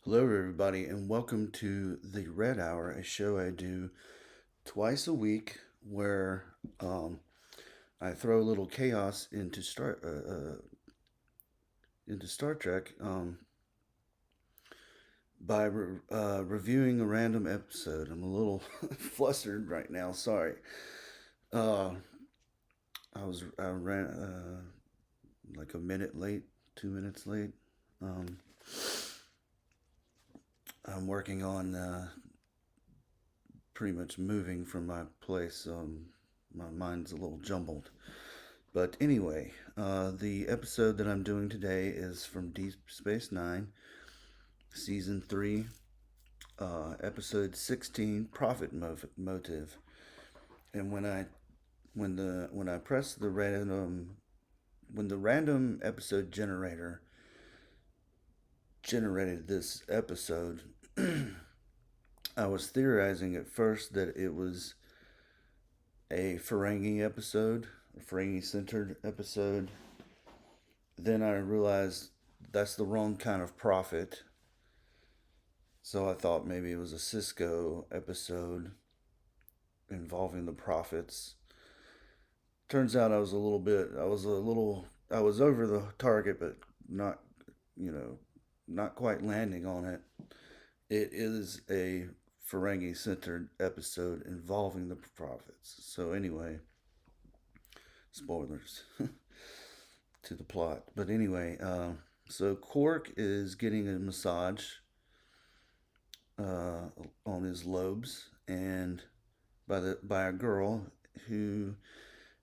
Hello, everybody, and welcome to the Red Hour, a show I do twice a week where I throw a little chaos into Star Trek by reviewing a random episode. I'm a little flustered right now. Sorry. Uh, I ran like a minute late, 2 minutes late. Um, I'm working on pretty much moving from my place, so my mind's a little jumbled. But anyway, the episode that I'm doing today is from Deep Space Nine, Season 3, Episode 16, Motive. And when I press the random when the random episode generator generated this episode, I was theorizing at first that it was a Ferengi episode, a Ferengi centered episode. Then I realized that's the wrong kind of prophet. So I thought maybe it was a Cisco episode involving the prophets. Turns out I was over the target, but not, you know, not quite landing on it. It is a Ferengi centered episode involving the prophets. So anyway, spoilers to the plot. But anyway, so Quark is getting a massage uh, on his lobes, and by a girl who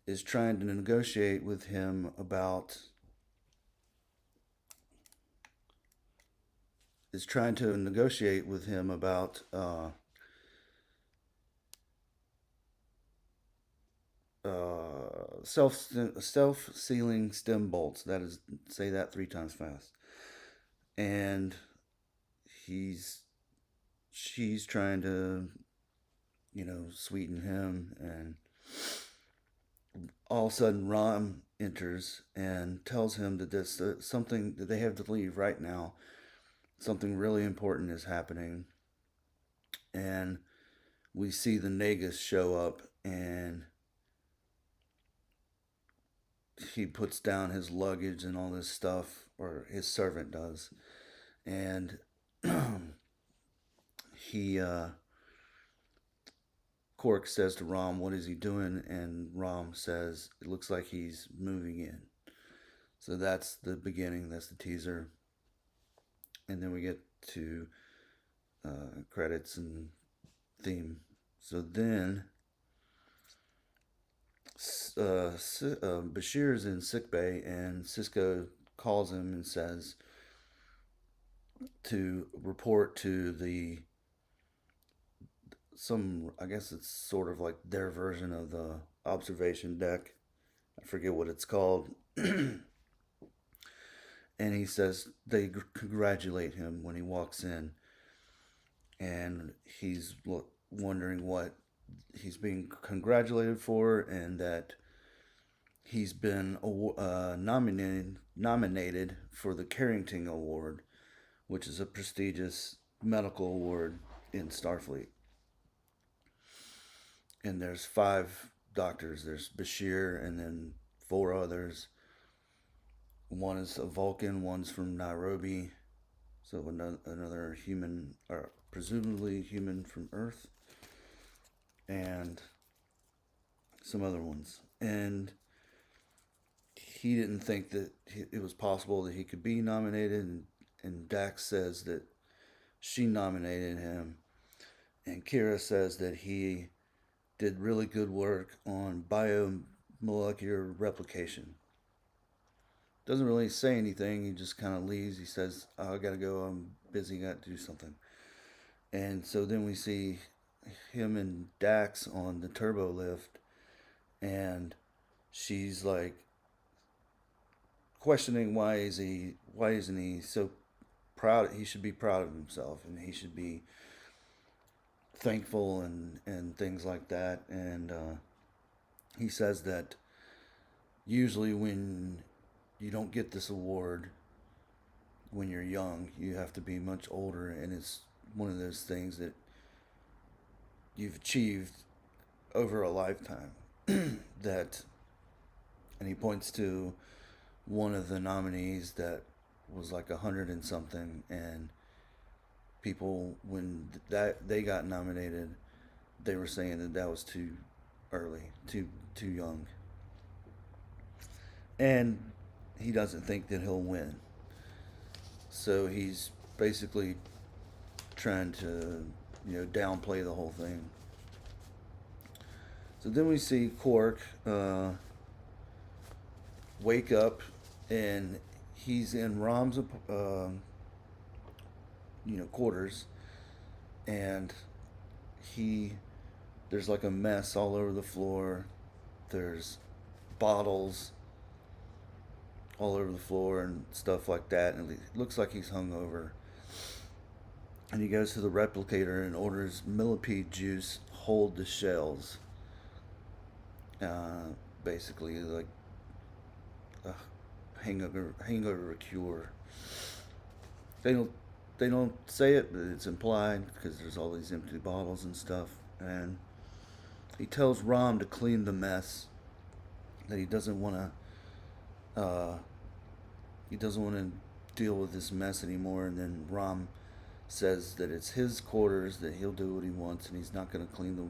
is trying to negotiate with him about is trying to negotiate with him about self sealing stem bolts. That is, say that 3 times fast. And he's she's trying to sweeten him, and all of a sudden Rom enters and tells him that this something that they have to leave right now. Something really important is happening, and we see the Nagus show up, and he puts down his luggage and all this stuff, or his servant does, and he Quark says to Rom, "What is he doing?" And Rom says, "It looks like he's moving in." So that's the beginning. That's the teaser, and then we get to credits and theme. So then Bashir's in sickbay, and Cisco calls him and says to report to the some. I guess it's sort of like their version of the observation deck. I forget what it's called. And he says they congratulate him when he walks in, and he's wondering what he's being congratulated for, and that he's been nominated for the Carrington Award, which is a prestigious medical award in Starfleet. And there's 5 doctors. There's Bashir, and then 4 others. One is a Vulcan. One's from Nairobi, so another human, or presumably human from Earth, and some other ones. And he didn't think that it was possible that he could be nominated, and Dax says that she nominated him, and Kira says that he did really good work on biomolecular replication. Doesn't really say anything. He just kind of leaves. He says, oh, "I gotta go. I'm busy. Got to do something." And so then we see him and Dax on the turbo lift, and she's like questioning why isn't he so proud. He should be proud of himself, and he should be thankful, and things like that. And he says that usually when you don't get this award, when you're young. You have to be much older, and it's one of those things that you've achieved over a lifetime. That, and he points to one of the nominees that was like 100 and something, and people, when that they got nominated, they were saying that that was too early, too young, and he doesn't think that he'll win. So he's basically trying to, downplay the whole thing. So then we see Quark wake up, and he's in Rom's quarters, and he there's like a mess all over the floor. There's bottles all over the floor and stuff like that, and it looks like he's hungover. And he goes to the replicator and orders millipede juice, hold the shells. Uh, Basically, like a hangover cure. They don't they don't say it, but it's implied because there's all these empty bottles and stuff. And he tells Rom to clean the mess. That he doesn't want to deal with this mess anymore. And then Rom says that it's his quarters, that he'll do what he wants, and he's not going to clean the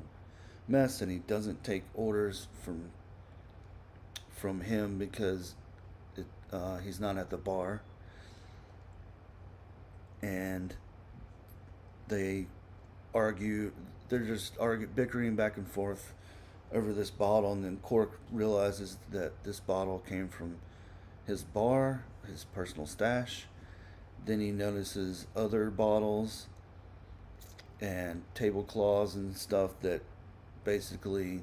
mess, and he doesn't take orders from him because he's not at the bar. And they argue. They're just bickering back and forth over this bottle, and then Quark realizes that this bottle came from his bar, his personal stash. Then he notices other bottles and tablecloths and stuff that basically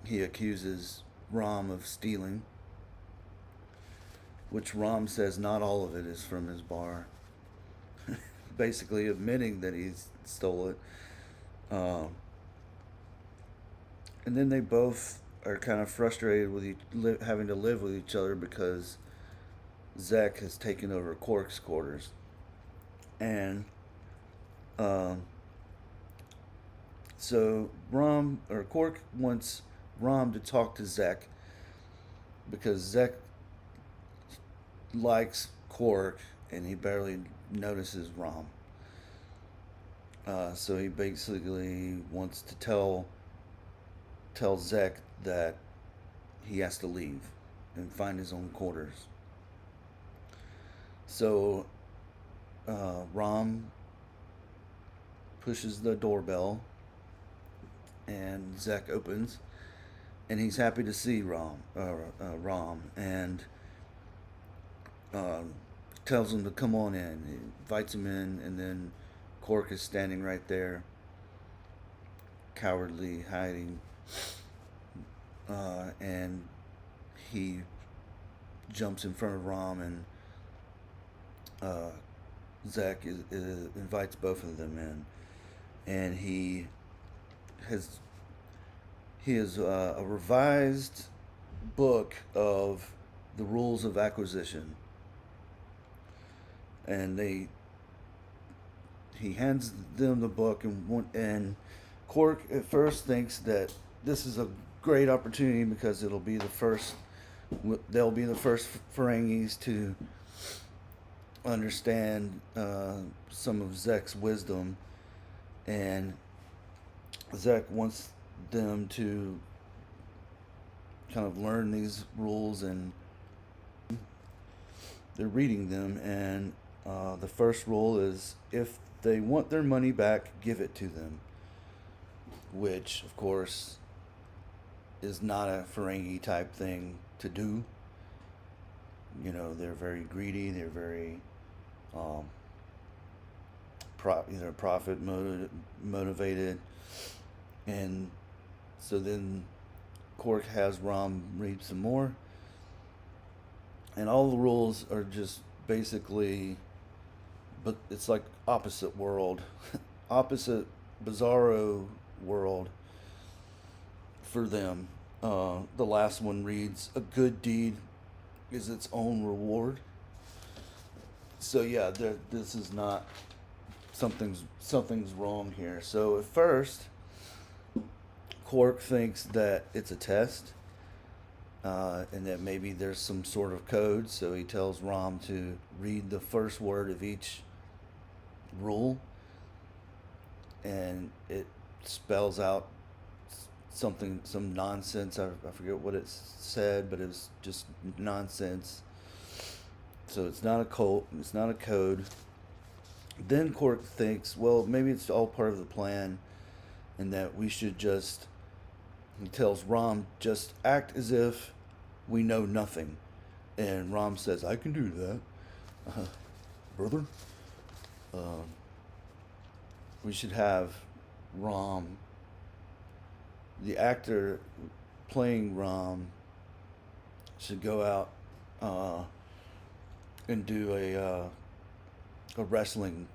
he accuses Rom of stealing, which Rom says not all of it is from his bar. Basically admitting that he stole it. And then they both are kind of frustrated with having to live with each other because Zek has taken over Quark's quarters. And so Quark wants Rom to talk to Zek because Zek likes Quark and he barely notices Rom. So he basically wants to tell Zek that he has to leave and find his own quarters. So Rom pushes the doorbell, and Zek opens, and he's happy to see Rom, and tells him to come on in. He invites him in, and then Quark is standing right there, cowardly hiding, and he jumps in front of Rom, and Zek invites both of them in, and he has a revised book of the rules of acquisition, and he hands them the book, and Quark at first thinks that this is a great opportunity because they'll be the first Ferengis to understand some of Zek's wisdom, and Zek wants them to kind of learn these rules, and they're reading them. And the first rule is, if they want their money back, give it to them, which of course is not a Ferengi type thing to do. They're very greedy. They're very profit motivated, and so then Quark has Rom read some more, and all the rules are just basically, but it's like opposite world, opposite bizarro world for them. The last one reads, "A good deed is its own reward." So yeah, this is not something's wrong here. So at first, Quark thinks that it's a test, and that maybe there's some sort of code. So he tells Rom to read the first word of each rule, and it spells out some nonsense. I forget what it said, but it was just nonsense. So it's not a code. It's not a code. Then Quark thinks, well, maybe it's all part of the plan, and that we should just. He tells Rom, just act as if we know nothing, and Rom says, I can do that, brother. Um, we should have Rom, the actor playing Rom, should go out and do a wrestling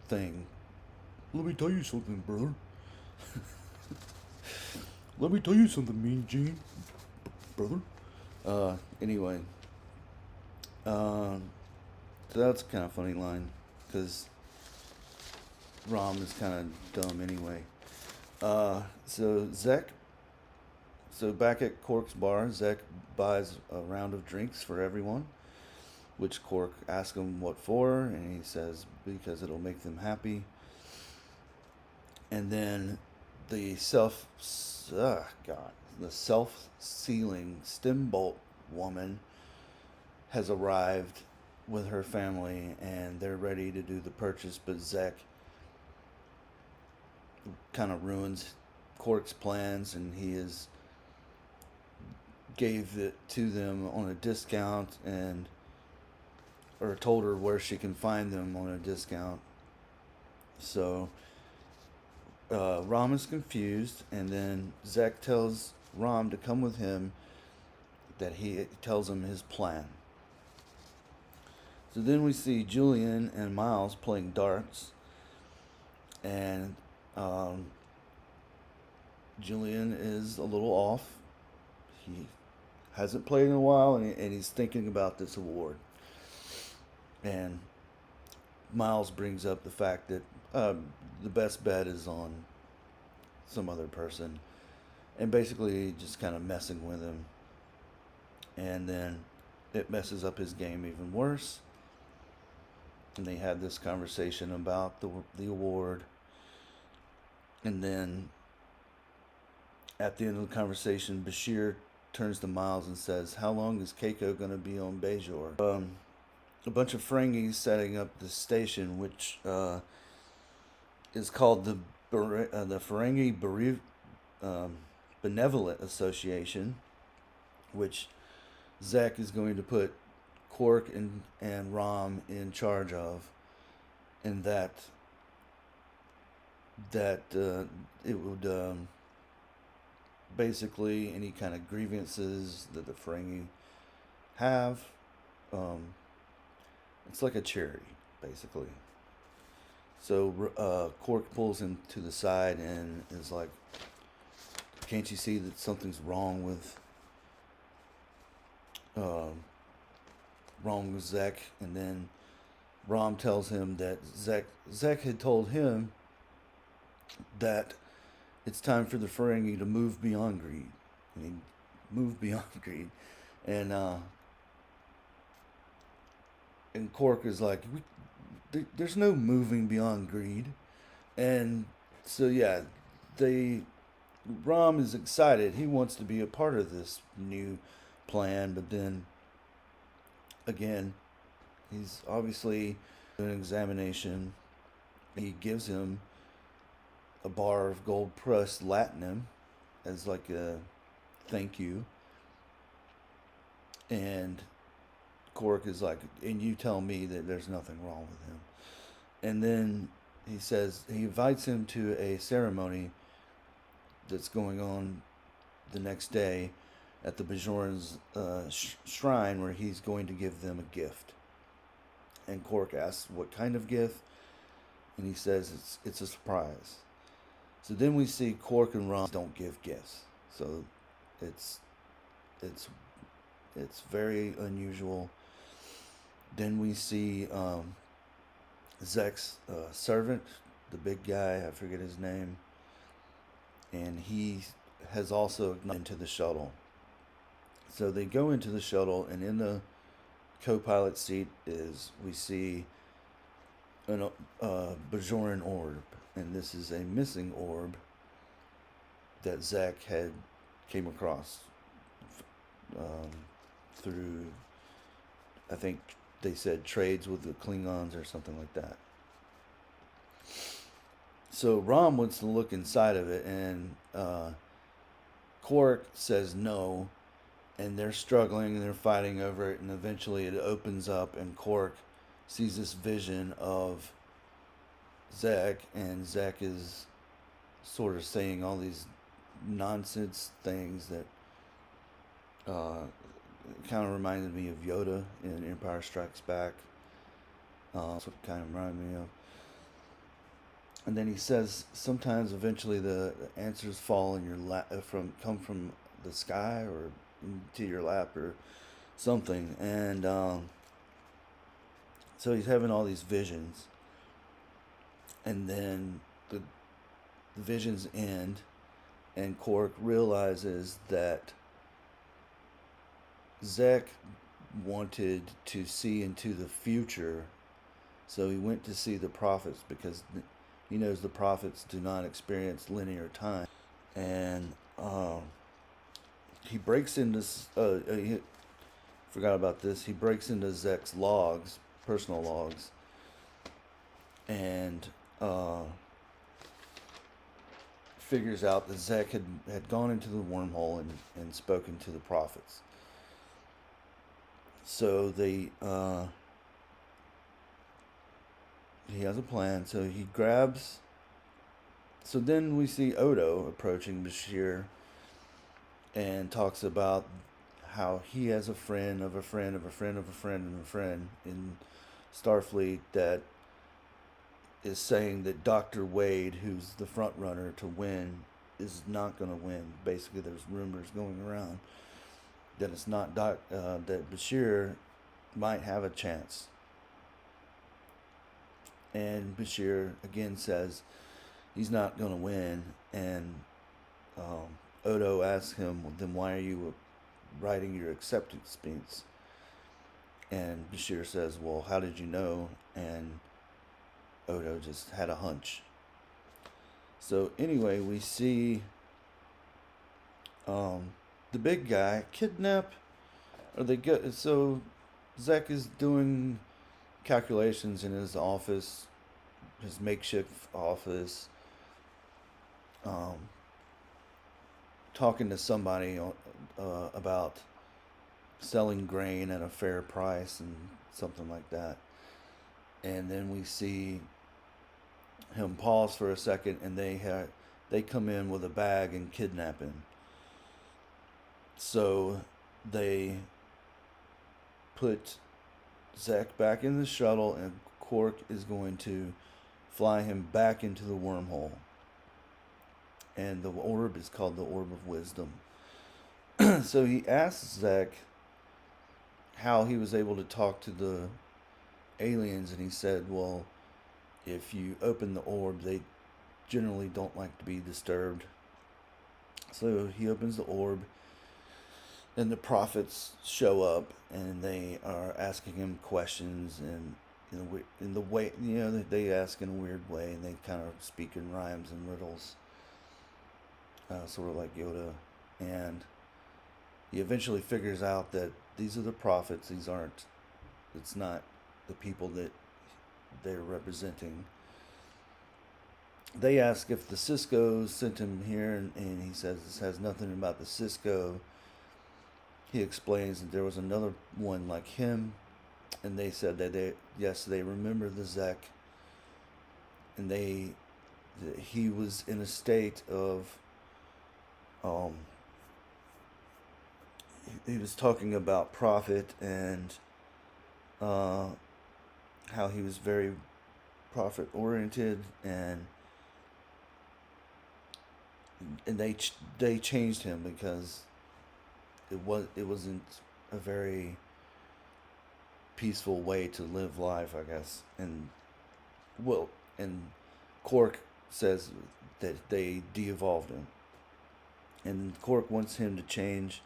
thing. Let me tell you something, brother. Let me tell you something, Mean Gene, brother. Anyway, so that's kind of a funny line, because Rom is kind of dumb anyway. So Zek, so back at Quark's bar, Zek buys a round of drinks for everyone, which Quark asks him what for, and he says because it'll make them happy. And then the the self-sealing stem bolt woman has arrived with her family, and they're ready to do the purchase, but Zek kind of ruins Quark's plans, and he is gave it to them on a discount, and or told her where she can find them on a discount. So Rom is confused, and then Zek tells Rom to come with him, that he tells him his plan. So then we see Julian and Miles playing darts, and Julian is a little off. He hasn't played in a while, and he's thinking about this award. And Miles brings up the fact that the best bet is on some other person, and basically just kind of messing with him. And then it messes up his game even worse. And they had this conversation about the award. And then at the end of the conversation, Bashir turns to Miles and says, how long is Keiko going to be on Bajor? A bunch of Ferengis setting up the station, which is called the Ferengi Benevolent Association, which Zek is going to put Quark and Rom in charge of, and that it would basically any kind of grievances that the Ferengi have. It's like a charity, basically. So Quark pulls him to the side and is like, "Can't you see that something's wrong with Zek?" And then Rom tells him that Zek had told him that it's time for the Ferengi to move beyond greed. I mean, move beyond greed, and Quark is like, there's no moving beyond greed. And so yeah, Rom is excited. He wants to be a part of this new plan, but then again, he's obviously doing an examination. He gives him a bar of gold pressed latinum as like a thank you. And Quark is like, and you tell me that there's nothing wrong with him. And then he says he invites him to a ceremony that's going on the next day at the Bajoran's shrine, where he's going to give them a gift. And Quark asks what kind of gift, and he says it's a surprise. So then we see Quark and Rom don't give gifts. So it's very unusual. Then we see Zek's servant, the big guy, I forget his name, and he has also into the shuttle. So they go into the shuttle, and in the co-pilot seat is we see an Bajoran orb, and this is a missing orb that Zek had came across um, through, I think they said trades with the Klingons or something like that. So Rom wants to look inside of it, and Quark says no, and they're struggling and they're fighting over it, and eventually it opens up, and Quark sees this vision of Zek, and Zek is sort of saying all these nonsense things that kind of reminded me of Yoda in Empire Strikes Back. That's what it kind of reminded me of. And then he says sometimes eventually the answers fall in your lap come from the sky or into your lap or something. And so he's having all these visions, and then the visions end, and Quark realizes that Zek wanted to see into the future, so he went to see the prophets because he knows the prophets do not experience linear time. And he breaks into. He forgot about this. He breaks into Zek's logs, personal logs, and figures out that Zek had gone into the wormhole and spoken to the prophets. So he has a plan. So he grabs. So then we see Odo approaching Bashir and talks about how he has a friend of a friend of a friend of a friend of a friend in Starfleet that is saying that Dr. Wade, who's the front runner to win, is not going to win. Basically, there's rumors going around that it's not that Bashir might have a chance. And Bashir again says he's not going to win, and Odo asks him, well, then why are you writing your acceptance speech? And Bashir says, well, how did you know? And Odo just had a hunch. So anyway, we see the big guy kidnap, or they get. So Zek is doing calculations in his office, his makeshift office, um, talking to somebody about selling grain at a fair price and something like that. And then we see him pause for a second, and they come in with a bag and kidnap him. So they put Zek back in the shuttle, and Quark is going to fly him back into the wormhole. And the orb is called the Orb of Wisdom. So he asks Zek how he was able to talk to the aliens, and he said, well, if you open the orb, they generally don't like to be disturbed. So he opens the orb, and the prophets show up, and they are asking him questions, and in the way, they ask in a weird way, and they kind of speak in rhymes and riddles, sort of like Yoda. And he eventually figures out that these are the prophets. It's not the people that they're representing. They ask if the Cisco sent him here, and he says this has nothing about the Cisco. He explains that there was another one like him, and they said that they remember the Zek, and he was in a state of he was talking about prophet and how he was very prophet oriented, and they changed him because it wasn't a very peaceful way to live life, I guess. Well, and Quark says that they de-evolved him, and Quark wants them to change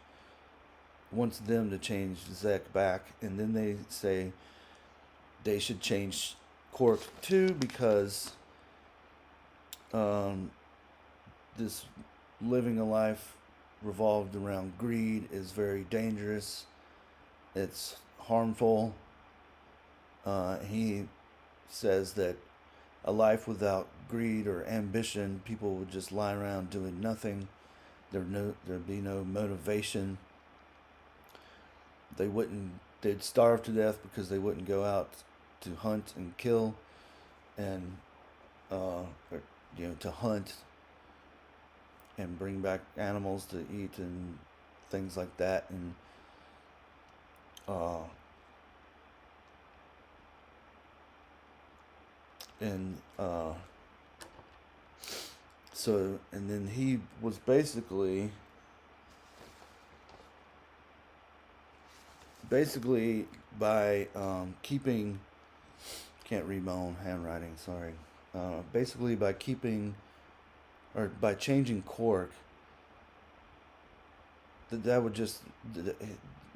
Zek back, and then they say they should change Quark too because um, this living a life revolved around greed is very dangerous. It's harmful. He says that a life without greed or ambition, people would just lie around doing nothing. There'd be no motivation. They'd starve to death because they wouldn't go out to hunt and kill, and to hunt and bring back animals to eat and things like that, uh, and so and then he was basically by keeping, can't read my own handwriting, sorry. Basically by keeping, or by changing Quark, that would just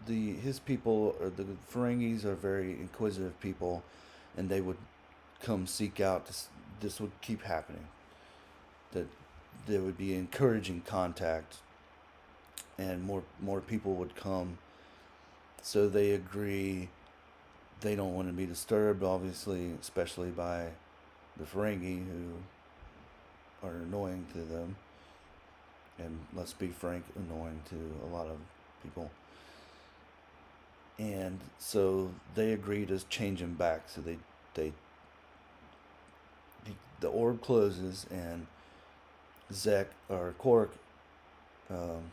his people, or the Ferengis, are very inquisitive people, and they would come seek out this would keep happening, that there would be encouraging contact, and more people would come. So they agree they don't want to be disturbed, obviously, especially by the Ferengi, who are annoying to them, and let's be frank, annoying to a lot of people. And so they agree to change him back. So the orb closes, and Zek, or Quark, um,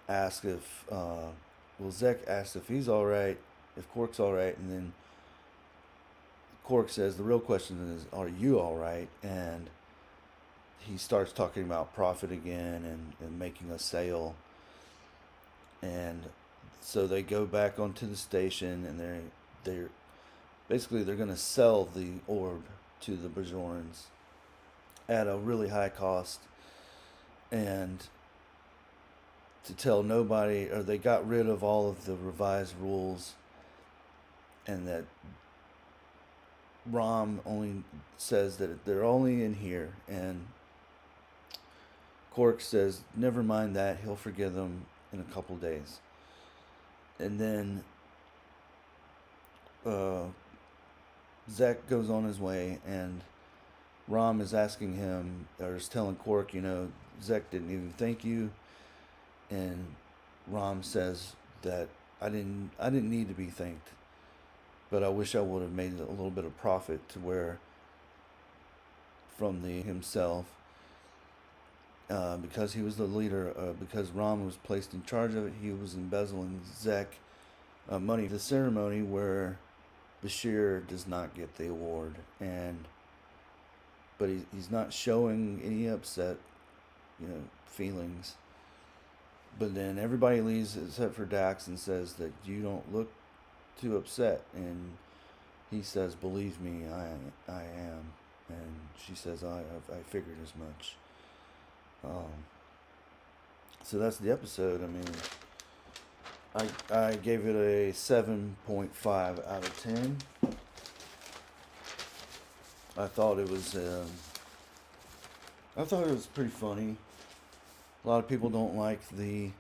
asks if Zek asks if he's all right, if Quark's all right, and then Quark says the real question is, are you all right? And he starts talking about profit again, and making a sale. And so they go back onto the station, and they're basically they're going to sell the orb to the Bajorans at a really high cost, and to tell nobody, or they got rid of all of the revised rules, and that Rom only says that they're only in here, and Quark says never mind that, he'll forgive them in a couple days. And then Zek goes on his way, and Rom is asking him, or is telling Quark, Zek didn't even thank you, and Rom says that I didn't need to be thanked, but I wish I would have made a little bit of profit to where from himself, because he was the leader, because Rom was placed in charge of it, he was embezzling Zek money. The ceremony where Bashir does not get the award, but he's not showing any upset, feelings. But then everybody leaves except for Dax, and says that you don't look too upset, and he says, "Believe me, I am." And she says, "I figured as much." So that's the episode. I mean, I gave it a 7.5 out of 10. I thought it was pretty funny. A lot of people don't like the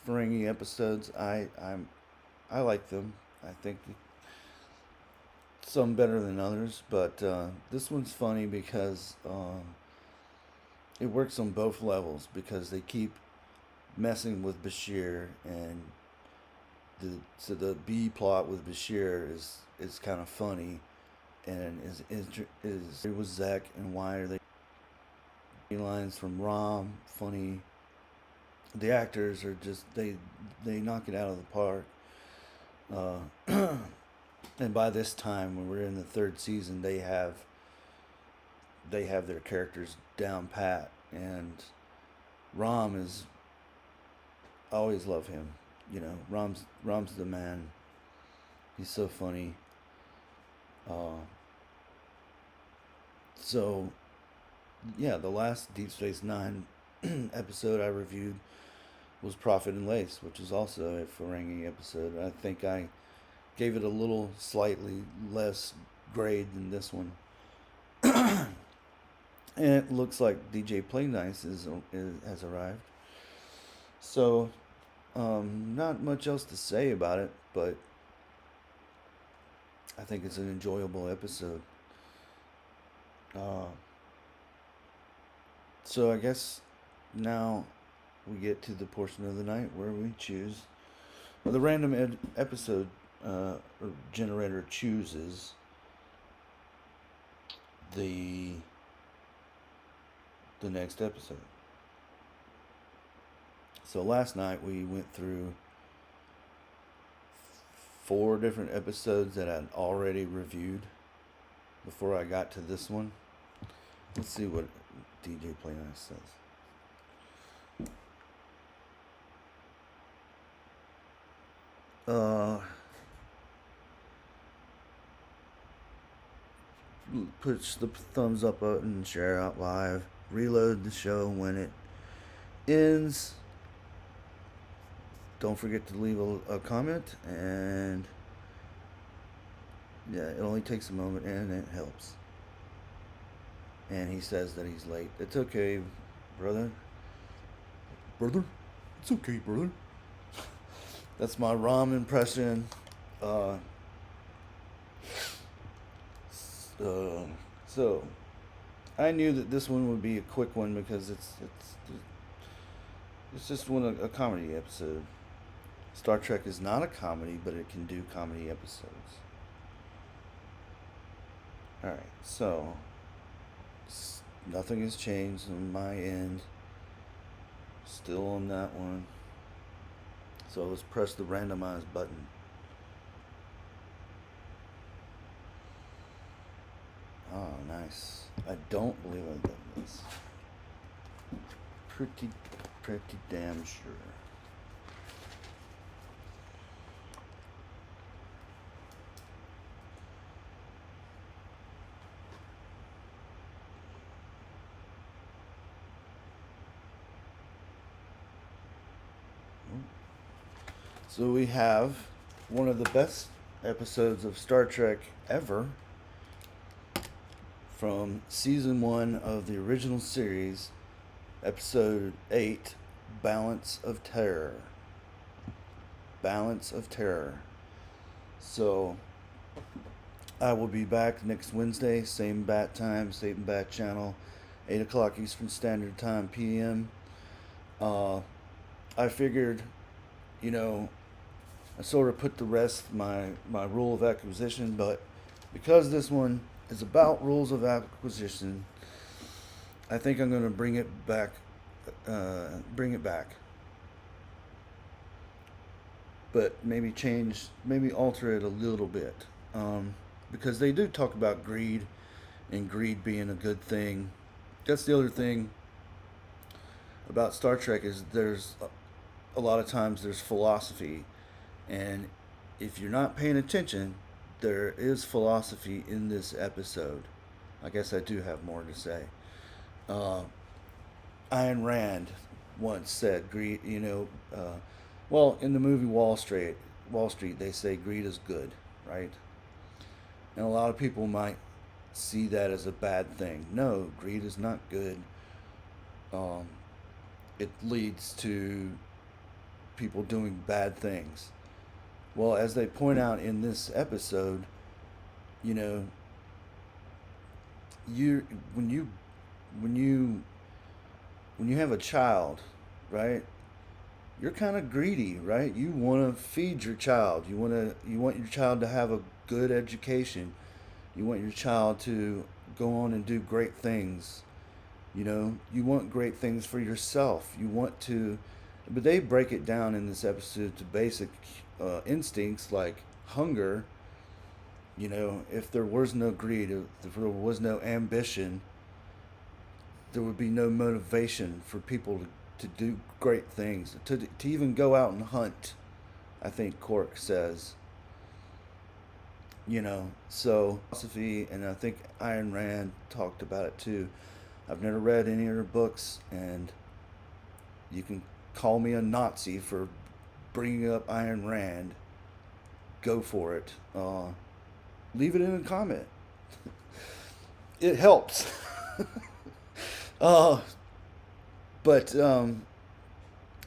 Ferengi episodes. I like them. I think some better than others, but this one's funny because it works on both levels, because they keep messing with Bashir, and the B plot with Bashir is kind of funny, and is it was Zek, and why are they lines from Rom funny. The actors are just they knock it out of the park. And by this time, when we're in the third season, they have their characters down pat, and Rom is, I always love him. Rom's the man. He's so funny. Uh, so yeah, the last Deep Space Nine episode I reviewed was Prophet and Lace, which is also a Ferengi episode. I think I gave it a little slightly less grade than this one. And it looks like DJ Play Nice has arrived. So, not much else to say about it, but I think it's an enjoyable episode. Uh, so I guess now we get to the portion of the night where we choose. Well, the random episode generator chooses the next episode. So last night we went through 4 different episodes that I'd already reviewed before I got to this one. Let's see what DJ Play Nice says. Push the thumbs up button, share out live, reload the show when it ends. Don't forget to leave a comment, and yeah, it only takes a moment and it helps. And he says that he's late. It's okay, brother. Brother? It's okay, brother. That's my Rom impression. Uh, so I knew that this one would be a quick one because it's just a comedy episode. Star Trek is not a comedy, but it can do comedy episodes. All right, so nothing has changed on my end. Still on that one. So let's press the randomize button. Oh, nice. I don't believe I've done this. Pretty damn sure. So we have one of the best episodes of Star Trek ever from season 1 of the original series, episode 8, Balance of Terror. Balance of Terror. So I will be back next Wednesday, same bat time, same bat channel, 8 o'clock Eastern Standard Time, PM. I figured, I sort of put the rest my rule of acquisition, but because this one is about rules of acquisition, I think I'm going to bring it back. But maybe alter it a little bit, because they do talk about greed, and greed being a good thing. That's the other thing about Star Trek is there's a lot of times there's philosophy, and if you're not paying attention, there is philosophy in this episode. I guess I do have more to say. Uh, Ayn Rand once said, "Greed." Well, in the movie Wall Street, they say greed is good, right? And a lot of people might see that as a bad thing. No, greed is not good. Um, it leads to people doing bad things. Well, as they point out in this episode, you know, you when you when you have a child, right? You're kind of greedy, right? You want to feed your child. You want your child to have a good education. You want your child to go on and do great things. You want great things for yourself. But they break it down in this episode to basic instincts like hunger. If there was no greed, if there was no ambition, there would be no motivation for people to do great things, to even go out and hunt. I think Cork says. So philosophy, and I think Ayn Rand talked about it too. I've never read any of her books, and you can call me a Nazi for bringing up Ayn Rand. Go for it. Leave it in a comment. It helps. uh, but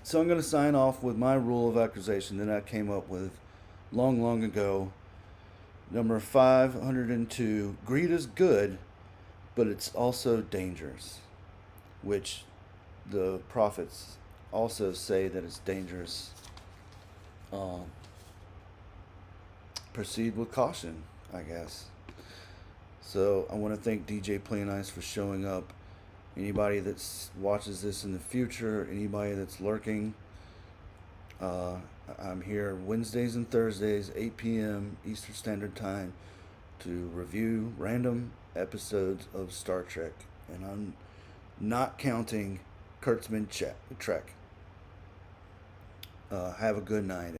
So I'm going to sign off with my rule of accusation that I came up with long, long ago. Number 502. Greed is good, but it's also dangerous, which the prophets also say that it's dangerous. Um, Proceed with caution, I guess. So I want to thank DJ Plain Ice for showing up. Anybody that watches this in the future, anybody that's lurking, I'm here Wednesdays and Thursdays, 8 p.m. Eastern Standard Time, to review random episodes of Star Trek. And I'm not counting Kurtzman Trek. Have a good night.